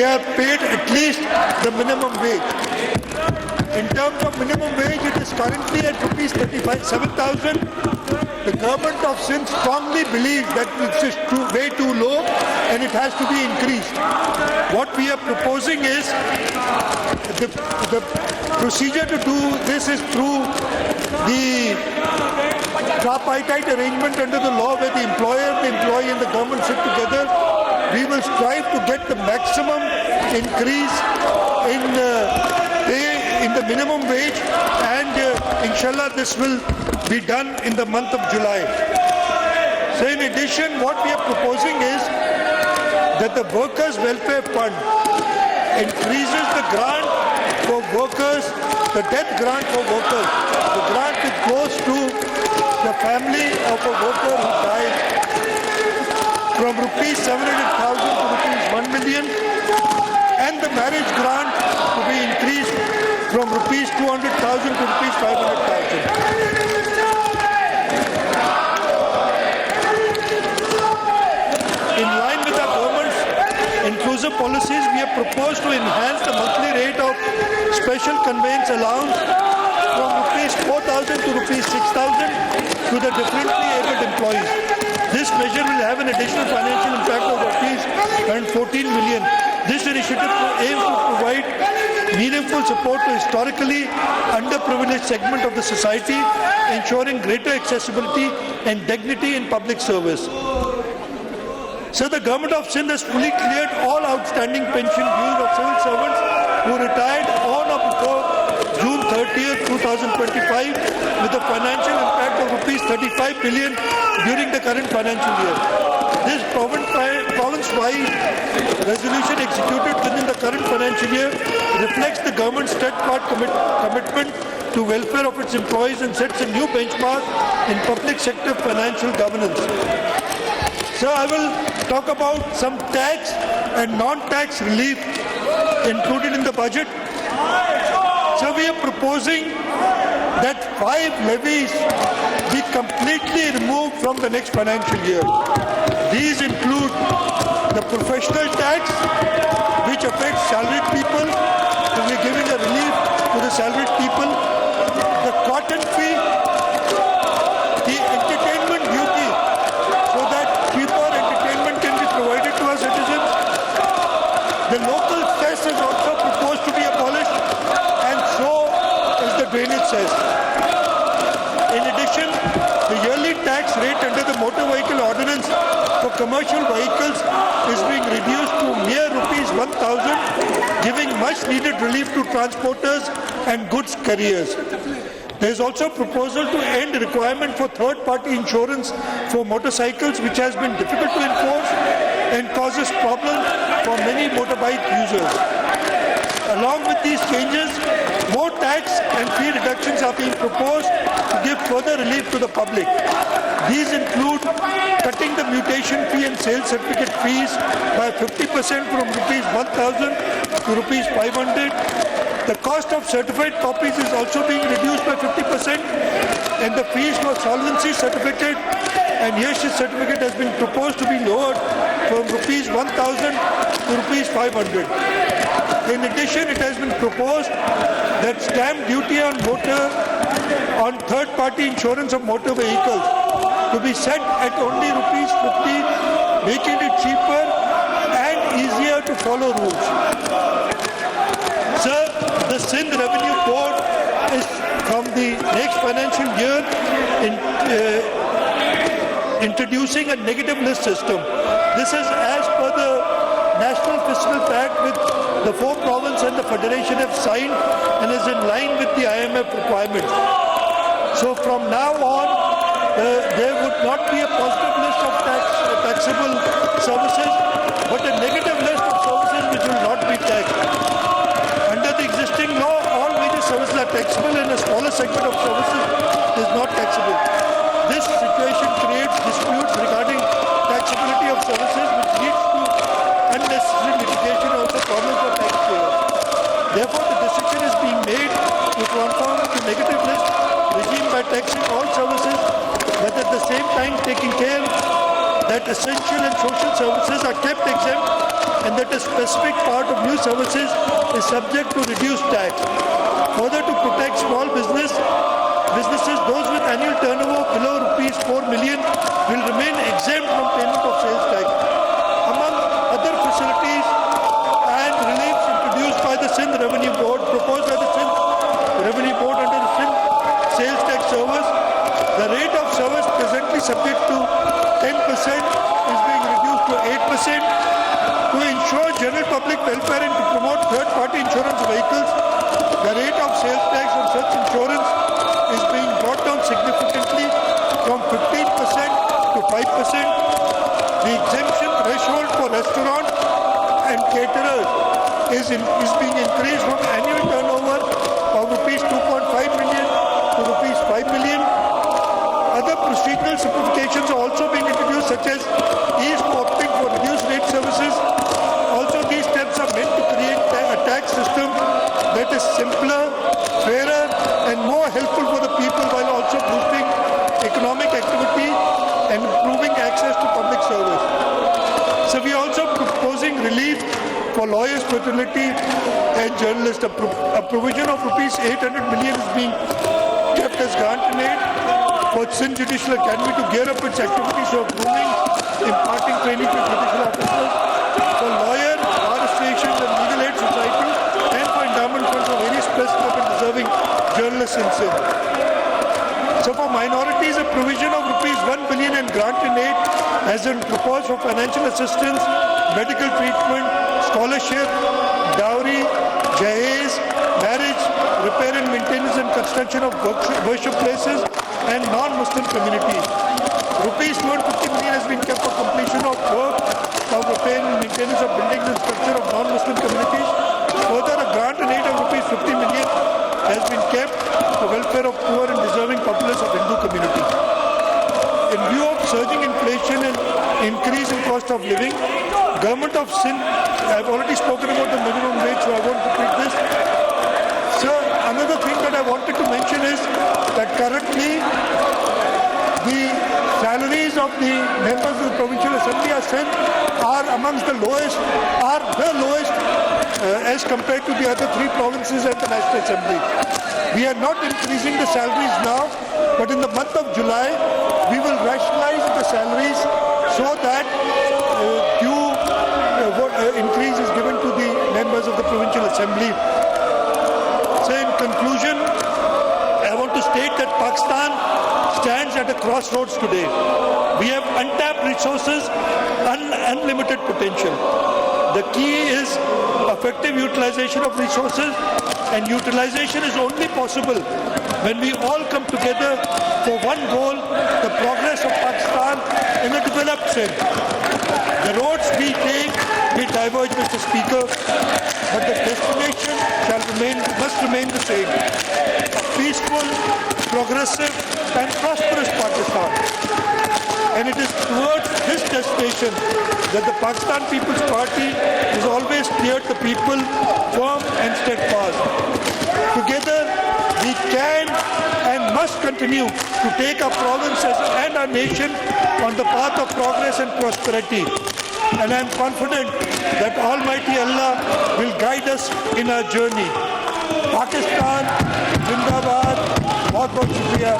they are paid at least the minimum wage. In terms of minimum wage, it is currently at rupees 7,000. The government of Sindh strongly believes that this is way too low and it has to be increased. What we are proposing is the procedure to do this is through the tripartite arrangement under the law where the employer, the employee and the government sit together. We will strive to get the maximum increase in the minimum wage, and inshallah this will be done in the month of July. So in addition, what we are proposing is that the Workers' Welfare Fund increases the grant for workers, the death grant for workers. The grant which goes to the family of a worker who died from rupees 700,000 to rupees 1 million, and the marriage grant to be increased from rupees 200,000 to rupees 500,000. In line with our government's inclusive policies, we have proposed to enhance the monthly rate of special conveyance allowance from rupees 4,000 to rupees 6,000 to the differently abled employees. This measure will have an additional financial impact of rupees 114 million. This initiative aims to provide meaningful support to historically underprivileged segment of the society, ensuring greater accessibility and dignity in public service. So the government of Sindh has fully cleared all outstanding pension dues of civil servants who retired on or before June 30th, 2025 with a financial impact of rupees 35 billion during the current financial year. This province-wide resolution executed within the current financial year reflects the government's steadfast commitment to welfare of its employees and sets a new benchmark in public sector financial governance. So I will talk about some tax and non-tax relief included in the budget. So we are proposing that 5 levies be completely removed from the next financial year. These include the professional tax, which affects salaried people, so we are giving a relief to the salaried people, the cotton fee, the entertainment duty, so that cheaper entertainment can be provided to our citizens. The local cess is also proposed to be abolished, and so is the drainage cess. In addition, the yearly tax rate under the Motor Vehicle Ordinance for commercial vehicles is being reduced to mere rupees 1,000, giving much needed relief to transporters and goods carriers. There is also a proposal to end requirement for third-party insurance for motorcycles, which has been difficult to enforce and causes problems for many motorbike users. Along with these changes, more tax and fee reductions are being proposed to give further relief to the public. These include cutting the mutation fee and sales certificate fees by 50% from rupees 1,000 to rupees 500. The cost of certified copies is also being reduced by 50%, and the fees for solvency certificate and Yeshit certificate has been proposed to be lowered from rupees 1,000 to rupees 500. In addition, it has been proposed that stamp duty on third-party insurance of motor vehicles to be set at only rupees 50, making it cheaper and easier to follow rules. Sir, the Sindh Revenue Board is from the next financial year introducing a negative list system. This is as per the National Fiscal Pact with the 4 provinces and the Federation have signed and is in line with the IMF requirements. So from now on, there would not be a positive list of taxable services, but a negative list of services which will not be taxed. Under the existing law, all major services are taxable and a smaller segment of services is not taxable. This situation creates disputes regarding taxability of services, which leads to unnecessary litigation of the problems for taxpayers. Therefore, the decision is being made to transform to negative list regime by taxing all services, but at the same time taking care that essential and social services are kept exempt and that a specific part of new services is subject to reduced tax. Further, to protect small businesses, those with annual turnover below rupees 4 million will remain exempt from payment of sales tax. Among other facilities and reliefs introduced by the Sindh Revenue Board, proposed by the Sindh Revenue Board under the Sindh Sales Tax Service, the rate of service presently subject to 10% is being reduced to 8%. To ensure general public welfare and to promote third-party insurance vehicles, the rate of sales tax on such insurance is being brought down significantly from 15% to 5%. The exemption threshold for restaurants and caterers is being increased from annual turnover of rupees 2.5 million to rupees 5 million. Other procedural simplifications are also being introduced, such as ease to opting for reduced rate services. Also, these steps are meant to create a tax system that is simpler, fairer, and more helpful for the people, while also boosting economic activity and improving access to public service. So we are also proposing relief for lawyers, fraternity, and journalists. A provision of rupees 800 million is being kept as grant and aid for Sindh Judicial Academy to gear up its activities of grooming, imparting training to judicial officers, for lawyer, bar associations and legal aid societies, and for endowment funds for various specific and deserving journalists in Sindh. So for minorities, a provision of rupees 1 billion in grant and aid has been proposed for financial assistance, medical treatment, scholarship, dowry, jahez, marriage, repair and maintenance and construction of worship places, and non-Muslim communities. Rupees 250 million has been kept for completion of work of repair and maintenance of buildings and structure of non-Muslim communities. Further, a grant and aid of rupees 50 million has been kept for welfare of poor and deserving populace of Hindu community. In view of surging inflation and increase in cost of living, Government of Sindh, I have already spoken about the minimum wage, so I won't repeat this. Sir, another thing that I wanted to mention is that currently the salaries of the members of the Provincial Assembly are amongst the lowest, as compared to the other three provinces and the National Assembly. We are not increasing the salaries now, but in the month of July, we will rationalize the salaries so that due increase is given to the members of the Provincial Assembly. So in conclusion, I want to state that Pakistan stands at a crossroads today. We have untapped resources, unlimited potential. The key is effective utilization of resources, and utilization is only possible when we all come together for one goal, the progress of Pakistan in a developed Sindh. The roads we take may diverge, Mr. Speaker, but the destination must remain the same. A peaceful, progressive and prosperous Pakistan. And it is towards this destination that the Pakistan People's Party has always steered the people firm and steadfast. Together, we can and must continue to take our provinces and our nation on the path of progress and prosperity. And I am confident that Almighty Allah will guide us in our journey. Pakistan, Zindabad, बहुत बहुत शुक्रिया।